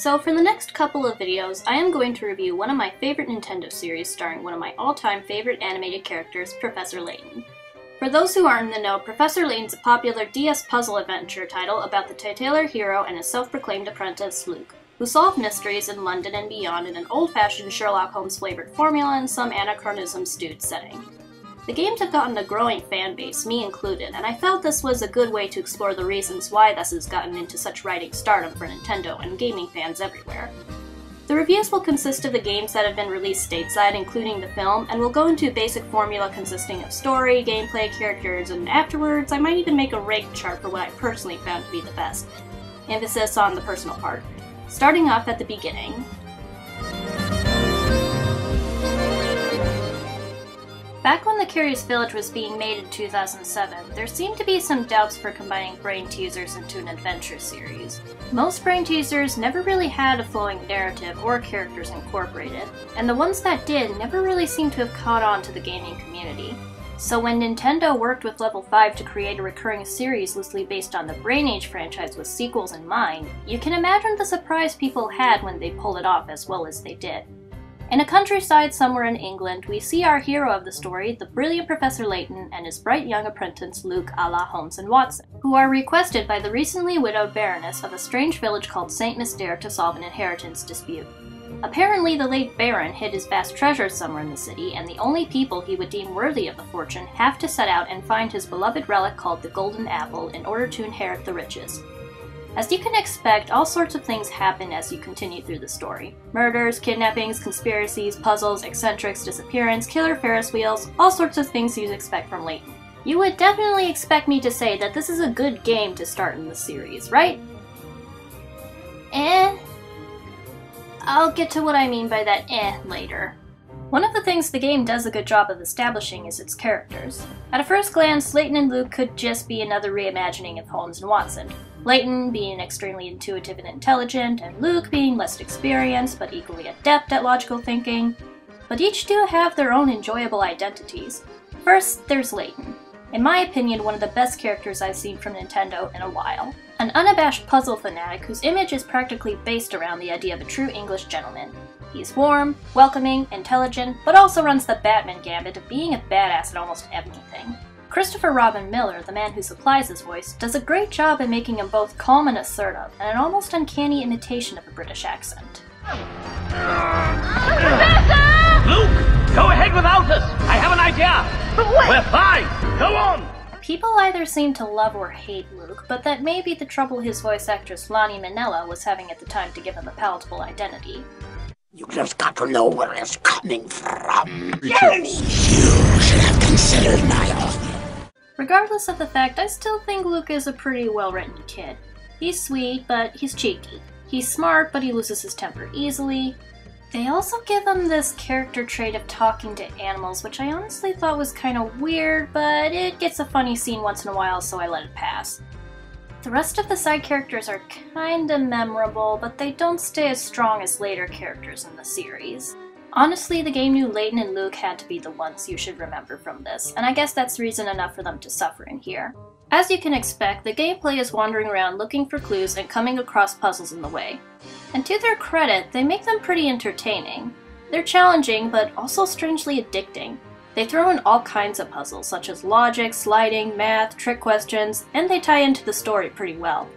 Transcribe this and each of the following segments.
So for the next couple of videos, I am going to review one of my favorite Nintendo series starring one of my all-time favorite animated characters, Professor Layton. For those who aren't in the know, Professor Layton's a popular DS puzzle adventure title about the titular hero and his self-proclaimed apprentice, Luke, who solve mysteries in London and beyond in an old-fashioned Sherlock Holmes-flavored formula and some anachronism-stewed setting. The games have gotten a growing fan base, me included, and I felt this was a good way to explore the reasons why this has gotten into such writing stardom for Nintendo and gaming fans everywhere. The reviews will consist of the games that have been released stateside, including the film, and will go into a basic formula consisting of story, gameplay, characters, and afterwards I might even make a rank chart for what I personally found to be the best. Emphasis on the personal part. Starting off at the beginning. Back when The Curious Village was being made in 2007, there seemed to be some doubts for combining brain teasers into an adventure series. Most brain teasers never really had a flowing narrative or characters incorporated, and the ones that did never really seemed to have caught on to the gaming community. So when Nintendo worked with Level 5 to create a recurring series loosely based on the Brain Age franchise with sequels in mind, you can imagine the surprise people had when they pulled it off as well as they did. In a countryside somewhere in England, we see our hero of the story, the brilliant Professor Layton, and his bright young apprentice Luke a la Holmes and Watson, who are requested by the recently widowed Baroness of a strange village called St. Mystere to solve an inheritance dispute. Apparently, the late Baron hid his vast treasures somewhere in the city, and the only people he would deem worthy of the fortune have to set out and find his beloved relic called the Golden Apple in order to inherit the riches. As you can expect, all sorts of things happen as you continue through the story. Murders, kidnappings, conspiracies, puzzles, eccentrics, disappearance, killer Ferris wheels, all sorts of things you'd expect from Layton. You would definitely expect me to say that this is a good game to start in the series, right? I'll get to what I mean by that later. One of the things the game does a good job of establishing is its characters. At a first glance, Layton and Luke could just be another reimagining of Holmes and Watson. Layton being extremely intuitive and intelligent, and Luke being less experienced but equally adept at logical thinking. But each do have their own enjoyable identities. First, there's Layton. In my opinion, one of the best characters I've seen from Nintendo in a while. An unabashed puzzle fanatic whose image is practically based around the idea of a true English gentleman. He's warm, welcoming, intelligent, but also runs the Batman gambit of being a badass at almost everything. Christopher Robin Miller, the man who supplies his voice, does a great job at making him both calm and assertive, and an almost uncanny imitation of a British accent. Luke, go ahead without us! I have an idea! But wait! We're fine! Go on! People either seem to love or hate Luke, but that may be the trouble his voice actress Lonnie Minella was having at the time to give him a palatable identity. You just got to know where it's coming from. Yes! You should have considered my offer. Regardless of the fact, I still think Luke is a pretty well-written kid. He's sweet, but he's cheeky. He's smart, but he loses his temper easily. They also give him this character trait of talking to animals, which I honestly thought was kinda weird, but it gets a funny scene once in a while, so I let it pass. The rest of the side characters are kinda memorable, but they don't stay as strong as later characters in the series. Honestly, the game knew Layton and Luke had to be the ones you should remember from this, and I guess that's reason enough for them to suffer in here. As you can expect, the gameplay is wandering around looking for clues and coming across puzzles in the way. And to their credit, they make them pretty entertaining. They're challenging, but also strangely addicting. They throw in all kinds of puzzles, such as logic, sliding, math, trick questions, and they tie into the story pretty well.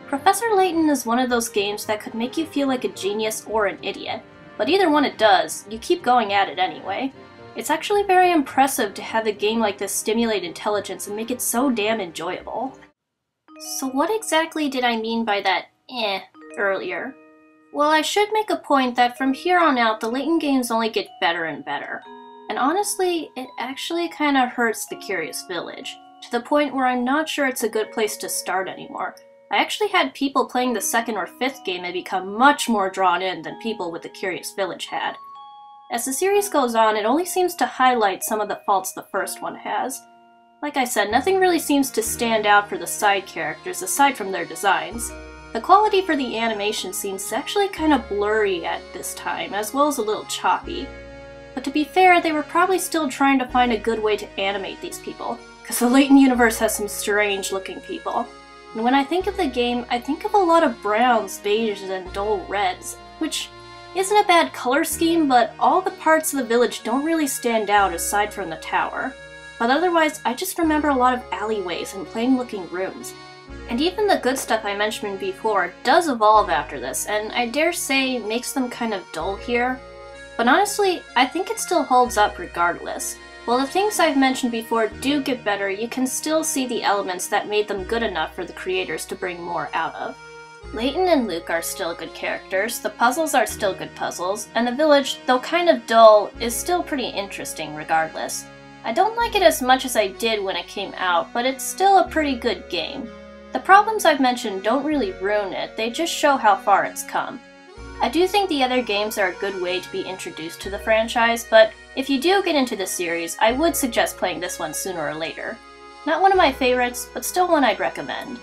Professor Layton is one of those games that could make you feel like a genius or an idiot, but either one it does, you keep going at it anyway. It's actually very impressive to have a game like this stimulate intelligence and make it so damn enjoyable. So what exactly did I mean by that earlier? Well, I should make a point that from here on out, the Layton games only get better and better. And honestly, it actually kinda hurts the Curious Village, to the point where I'm not sure it's a good place to start anymore. I actually had people playing the second or fifth game and become much more drawn in than people with the Curious Village had. As the series goes on, it only seems to highlight some of the faults the first one has. Like I said, nothing really seems to stand out for the side characters aside from their designs. The quality for the animation seems actually kinda blurry at this time, as well as a little choppy. But to be fair, they were probably still trying to find a good way to animate these people, because the Layton universe has some strange looking people. And when I think of the game, I think of a lot of browns, beiges, and dull reds, which isn't a bad color scheme, but all the parts of the village don't really stand out aside from the tower. But otherwise, I just remember a lot of alleyways and plain-looking rooms. And even the good stuff I mentioned before does evolve after this, and I dare say makes them kind of dull here. But honestly, I think it still holds up regardless. While the things I've mentioned before do get better, you can still see the elements that made them good enough for the creators to bring more out of. Layton and Luke are still good characters, the puzzles are still good puzzles, and the village, though kind of dull, is still pretty interesting regardless. I don't like it as much as I did when it came out, but it's still a pretty good game. The problems I've mentioned don't really ruin it, they just show how far it's come. I do think the other games are a good way to be introduced to the franchise, but if you do get into the series, I would suggest playing this one sooner or later. Not one of my favorites, but still one I'd recommend.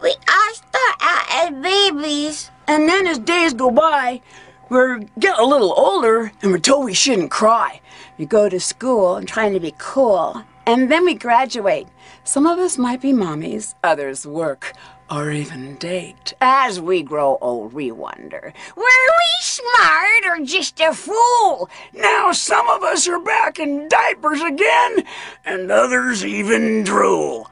We all start out as babies, and then as days go by, we're getting a little older, and we're told we shouldn't cry. We go to school and trying to be cool, and then we graduate. Some of us might be mommies, others work, or even date. As we grow old, we wonder, were we smart or just a fool? Now some of us are back in diapers again, and others even drool.